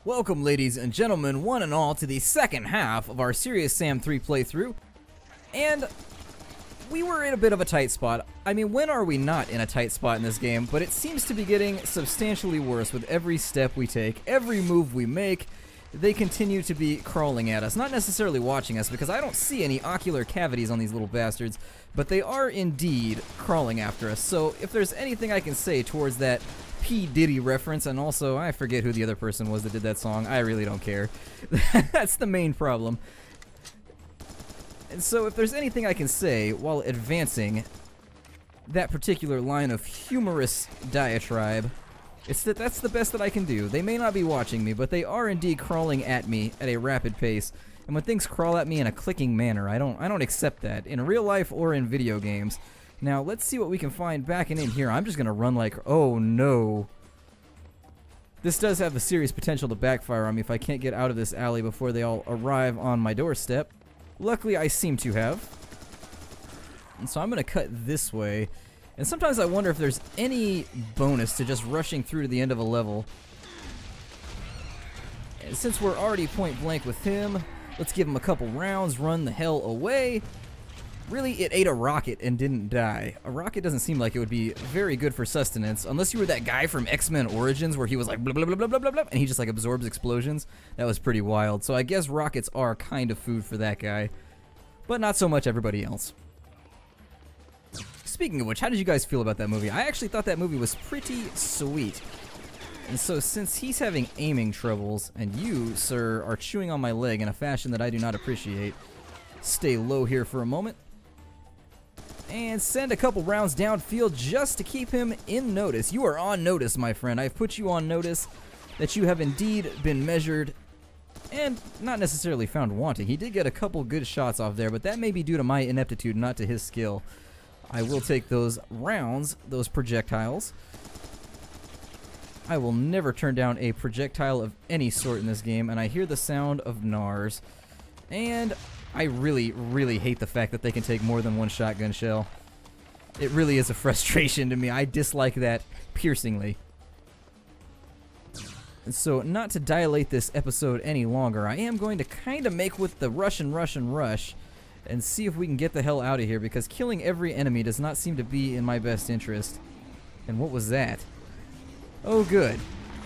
Welcome, ladies and gentlemen, one and all, to the second half of our Serious Sam 3 playthrough. And we were in a bit of a tight spot. I mean, when are we not in a tight spot in this game? But it seems to be getting substantially worse with every step we take, every move we make. They continue to be crawling at us. Not necessarily watching us, because I don't see any ocular cavities on these little bastards, but they are indeed crawling after us. So if there's anything I can say towards that P. Diddy reference, and also I forget who the other person was that did that song, I really don't care. That's the main problem. And so if there's anything I can say while advancing that particular line of humorous diatribe, it's that that's the best that I can do. They may not be watching me, but they are indeed crawling at me at a rapid pace. And when things crawl at me in a clicking manner, I don't accept that in real life or in video games. Now, let's see what we can find backing in here. I'm just gonna run like, oh no. This does have the serious potential to backfire on me if I can't get out of this alley before they all arrive on my doorstep. Luckily, I seem to have. And so I'm gonna cut this way. And sometimes I wonder if there's any bonus to just rushing through to the end of a level. And since we're already point blank with him, let's give him a couple rounds, run the hell away. Really, it ate a rocket and didn't die. A rocket doesn't seem like it would be very good for sustenance, unless you were that guy from X-Men Origins where he was like blah blah blah blah blah blah blah, and he just like absorbs explosions. That was pretty wild. So I guess rockets are kind of food for that guy, but not so much everybody else. Speaking of which, how did you guys feel about that movie? I actually thought that movie was pretty sweet. And so since he's having aiming troubles, and you, sir, are chewing on my leg in a fashion that I do not appreciate, stay low here for a moment. And send a couple rounds downfield just to keep him in notice. You are on notice, my friend. I've put you on notice that you have indeed been measured and not necessarily found wanting. He did get a couple good shots off there, but that may be due to my ineptitude, not to his skill. I will take those rounds, those projectiles. I will never turn down a projectile of any sort in this game, and I hear the sound of NARS. And I really, really hate the fact that they can take more than one shotgun shell. It really is a frustration to me. I dislike that piercingly. And so, not to dilate this episode any longer, I am going to kind of make with the rush and see if we can get the hell out of here, because killing every enemy does not seem to be in my best interest. And what was that? Oh good.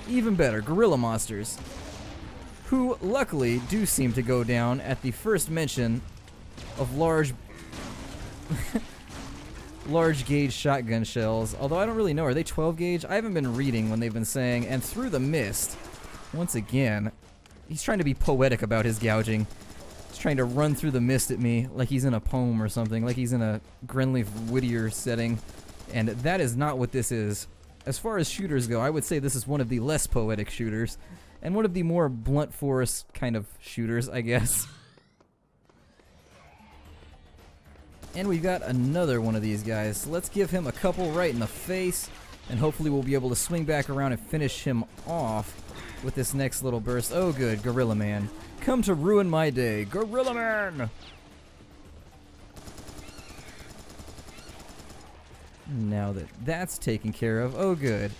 Even better, gorilla monsters, who luckily do seem to go down at the first mention of large gauge shotgun shells. Although I don't really know, are they 12 gauge? I haven't been reading when they've been saying. And through the mist, once again, he's trying to be poetic about his gouging. He's trying to run through the mist at me like he's in a poem or something, like he's in a Grenleaf Whittier setting. And that is not what this is. As far as shooters go, I would say this is one of the less poetic shooters. And one of the more blunt force kind of shooters, I guess. And we've got another one of these guys. So let's give him a couple right in the face. And hopefully we'll be able to swing back around and finish him off with this next little burst. Oh good, Gorilla Man. Come to ruin my day. Gorilla Man! Now that that's taken care of, oh good.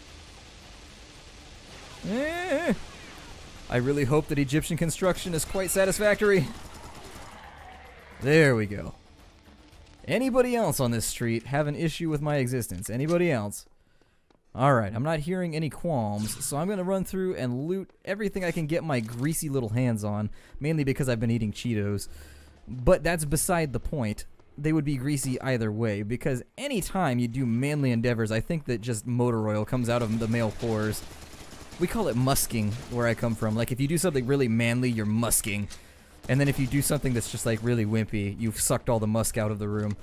I really hope that Egyptian construction is quite satisfactory. There we go. Anybody else on this street have an issue with my existence? Anybody else? Alright, I'm not hearing any qualms, so I'm going to run through and loot everything I can get my greasy little hands on, mainly because I've been eating Cheetos. But that's beside the point. They would be greasy either way, because anytime you do manly endeavors, I think that just motor oil comes out of the male pores. We call it musking where I come from. Like if you do something really manly, you're musking. And then if you do something that's just like really wimpy, you've sucked all the musk out of the room.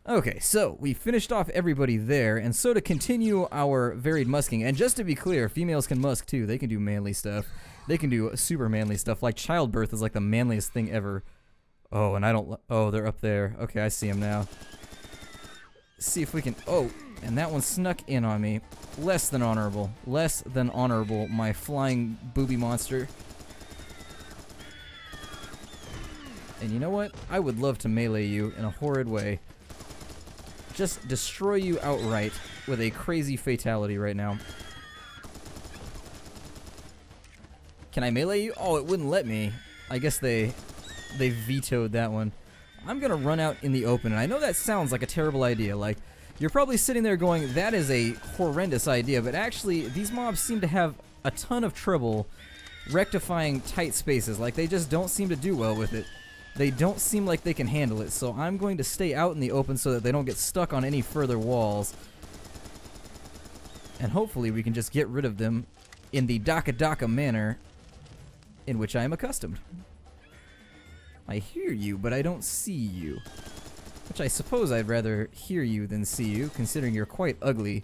Okay, so we finished off everybody there, and so to continue our varied musking, and just to be clear, females can musk too. They can do manly stuff. They can do super manly stuff. Like childbirth is like the manliest thing ever. Oh, and I don't... Oh, they're up there. Okay, I see them now. See if we can... Oh, and that one snuck in on me. Less than honorable. Less than honorable, my flying booby monster. And you know what? I would love to melee you in a horrid way. Just destroy you outright with a crazy fatality right now. Can I melee you? Oh, it wouldn't let me. I guess they vetoed that one. I'm gonna run out in the open, and I know that sounds like a terrible idea. Like, you're probably sitting there going, that is a horrendous idea, but actually, these mobs seem to have a ton of trouble rectifying tight spaces. Like, they just don't seem to do well with it. They don't seem like they can handle it, so I'm going to stay out in the open so that they don't get stuck on any further walls. And hopefully we can just get rid of them in the Daka Daka manner in which I am accustomed. I hear you, but I don't see you. Which I suppose I'd rather hear you than see you, considering you're quite ugly.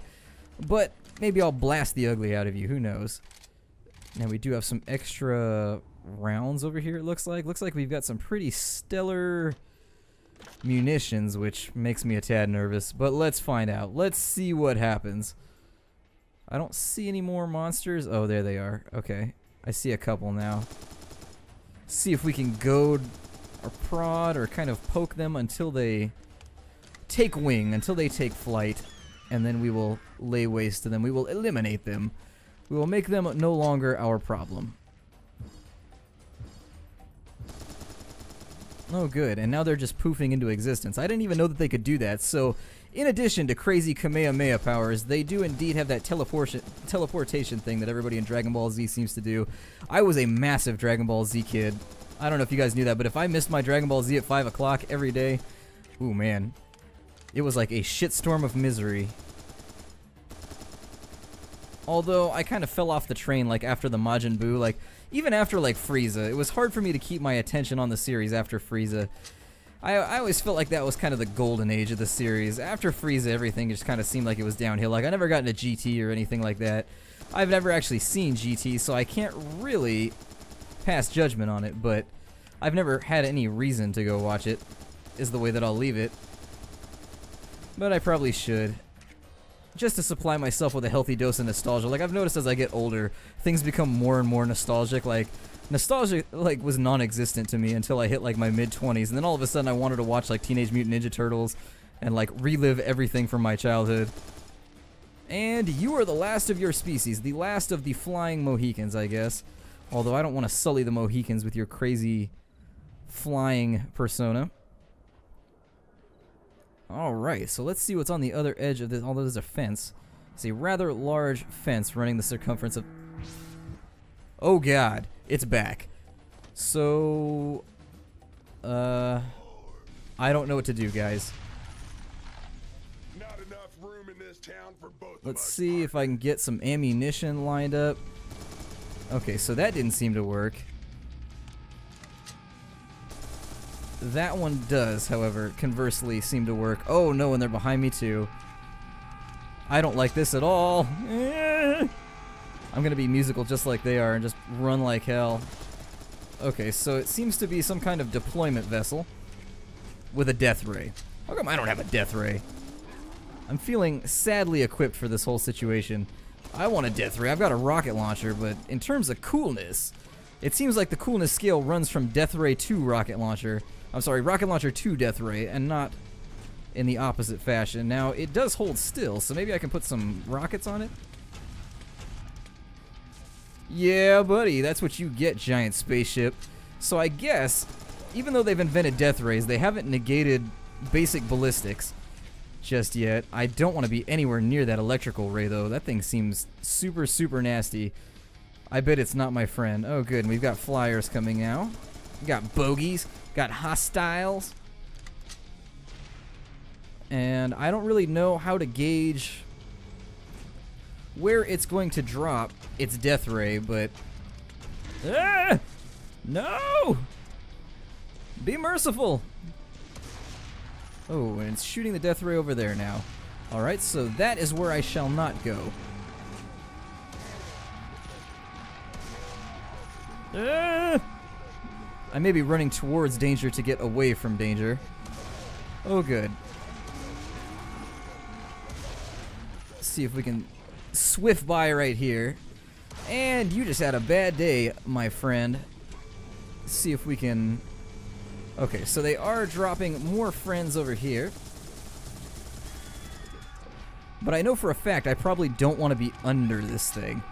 But maybe I'll blast the ugly out of you, who knows. Now we do have some extra rounds over here, it looks like. Looks like we've got some pretty stellar munitions, which makes me a tad nervous. But let's find out. Let's see what happens. I don't see any more monsters. Oh, there they are. Okay. I see a couple now. See if we can goad or prod or kind of poke them until they take wing, until they take flight, and then we will lay waste to them. We will eliminate them. We will make them no longer our problem. Oh, good. And now they're just poofing into existence. I didn't even know that they could do that. So, in addition to crazy Kamehameha powers, they do indeed have that teleportation thing that everybody in Dragon Ball Z seems to do. I was a massive Dragon Ball Z kid. I don't know if you guys knew that, but if I missed my Dragon Ball Z at 5 o'clock every day, ooh man, it was like a shitstorm of misery. Although, I kind of fell off the train, like, after the Majin Buu, like, even after, like, Frieza. It was hard for me to keep my attention on the series after Frieza. I always felt like that was kind of the golden age of the series. After Frieza, everything just kind of seemed like it was downhill. Like, I never got into GT or anything like that. I've never actually seen GT, so I can't really pass judgment on it, but I've never had any reason to go watch it, is the way that I'll leave it. But I probably should. Just to supply myself with a healthy dose of nostalgia. Like, I've noticed as I get older, things become more and more nostalgic. Like, nostalgia, like, was non-existent to me until I hit, like, my mid-20s. And then all of a sudden I wanted to watch, like, Teenage Mutant Ninja Turtles and, like, relive everything from my childhood. And you are the last of your species. The last of the flying Mohicans, I guess. Although I don't want to sully the Mohicans with your crazy flying persona. Alright, so let's see what's on the other edge of this. Although there's a fence. It's a rather large fence running the circumference of... Oh god, it's back. So... I don't know what to do, guys. Not enough room in this town for both of us. Let's see if I can get some ammunition lined up. Okay, so that didn't seem to work. That one does, however, conversely seem to work. Oh no, and they're behind me too. I don't like this at all. I'm gonna be musical just like they are and just run like hell. Okay, so it seems to be some kind of deployment vessel with a death ray. How come I don't have a death ray? I'm feeling sadly equipped for this whole situation. I want a death ray. I've got a rocket launcher, but in terms of coolness, it seems like the coolness scale runs from death ray to rocket launcher. I'm sorry, rocket launcher to death ray, and not in the opposite fashion. Now, it does hold still, so maybe I can put some rockets on it? Yeah, buddy, that's what you get, giant spaceship. So I guess, even though they've invented death rays, they haven't negated basic ballistics just yet. I don't want to be anywhere near that electrical ray, though. That thing seems super, super nasty. I bet it's not my friend. Oh, good, and we've got flyers coming now. We got bogeys, got hostiles. And I don't really know how to gauge where it's going to drop its death ray, but... Ah! No! Be merciful! Oh, and it's shooting the death ray over there now. Alright, so that is where I shall not go. Ah! I may be running towards danger to get away from danger. Oh, good. Let's see if we can swift by right here. And you just had a bad day, my friend. Let's see if we can... Okay, so they are dropping more friends over here. But I know for a fact I probably don't want to be under this thing.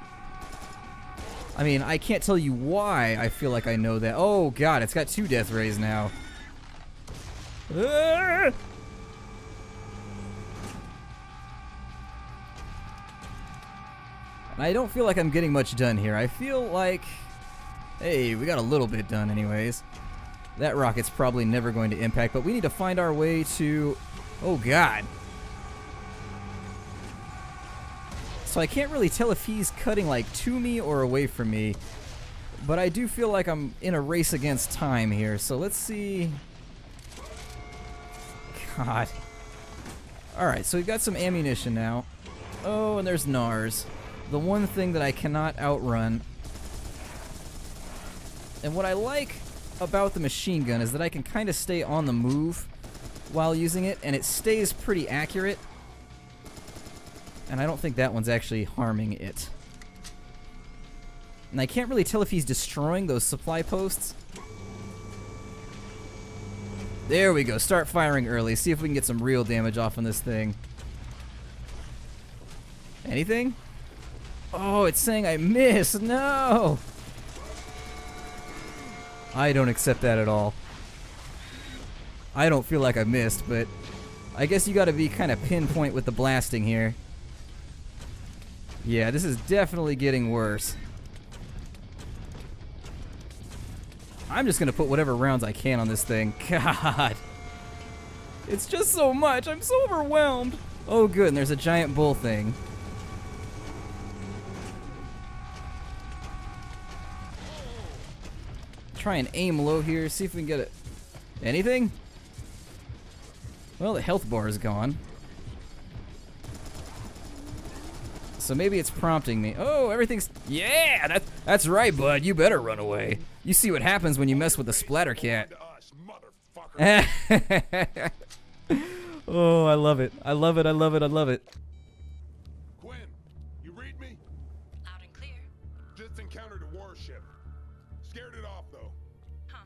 I mean, I can't tell you why I feel like I know that. Oh god, it's got 2 death rays now. Ah! I don't feel like I'm getting much done here. I feel like... Hey, we got a little bit done anyways. That rocket's probably never going to impact, but we need to find our way to... Oh god. So I can't really tell if he's cutting like to me or away from me. But I do feel like I'm in a race against time here. So let's see... God. Alright, so we've got some ammunition now. Oh, and there's NARS. The one thing that I cannot outrun. And what I like about the machine gun is that I can kind of stay on the move while using it, and it stays pretty accurate. And I don't think that one's actually harming it. And I can't really tell if he's destroying those supply posts. There we go. Start firing early. See if we can get some real damage off on this thing. Anything? Oh, it's saying I missed. No! I don't accept that at all. I don't feel like I missed, but I guess you gotta be kind of pinpoint with the blasting here. Yeah, this is definitely getting worse. I'm just gonna put whatever rounds I can on this thing. God. It's just so much. I'm so overwhelmed. Oh, good, and there's a giant bull thing. Try and aim low here, see if we can get it. Anything? Well, the health bar is gone. So maybe it's prompting me. Oh, everything's... Yeah, that's right, bud. You better run away. You see what happens when you mess with the splatter cat. Oh, I love it. I love it, I love it, I love it. Quinn, you read me? Loud and clear. Just encountered a warship. Scared it off, though. Huh.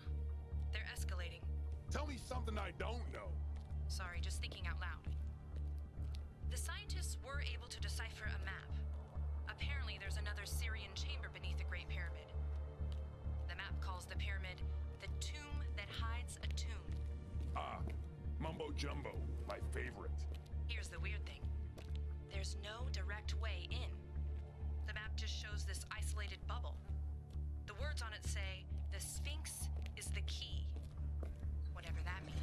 They're escalating. Tell me something I don't know. Sorry, just thinking out loud. The scientists were able to decipher a map. Apparently, there's another Syrian chamber beneath the Great Pyramid. The map calls the pyramid the tomb that hides a tomb. Ah, mumbo jumbo, my favorite. Here's the weird thing. There's no direct way in. The map just shows this isolated bubble. The words on it say, the Sphinx is the key. Whatever that means.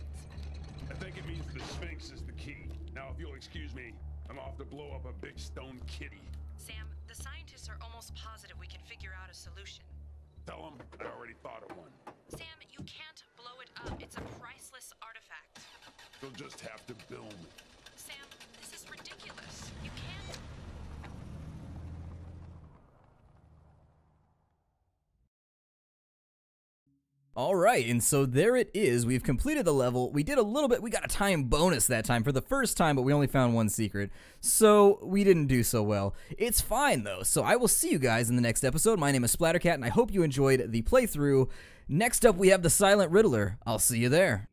I think it means the Sphinx is the key. Now, if you'll excuse me, I'm off to blow up a big stone kitty. Sam, the scientists are almost positive we can figure out a solution. Tell them I already thought of one. Sam, you can't blow it up. It's a priceless artifact. They'll just have to bill me. Sam, this is ridiculous. You can't... Alright, and so there it is. We've completed the level. We did a little bit. We got a time bonus that time for the first time, but we only found one secret. So we didn't do so well. It's fine, though. So I will see you guys in the next episode. My name is Splattercat, and I hope you enjoyed the playthrough. Next up, we have the Silent Riddler. I'll see you there.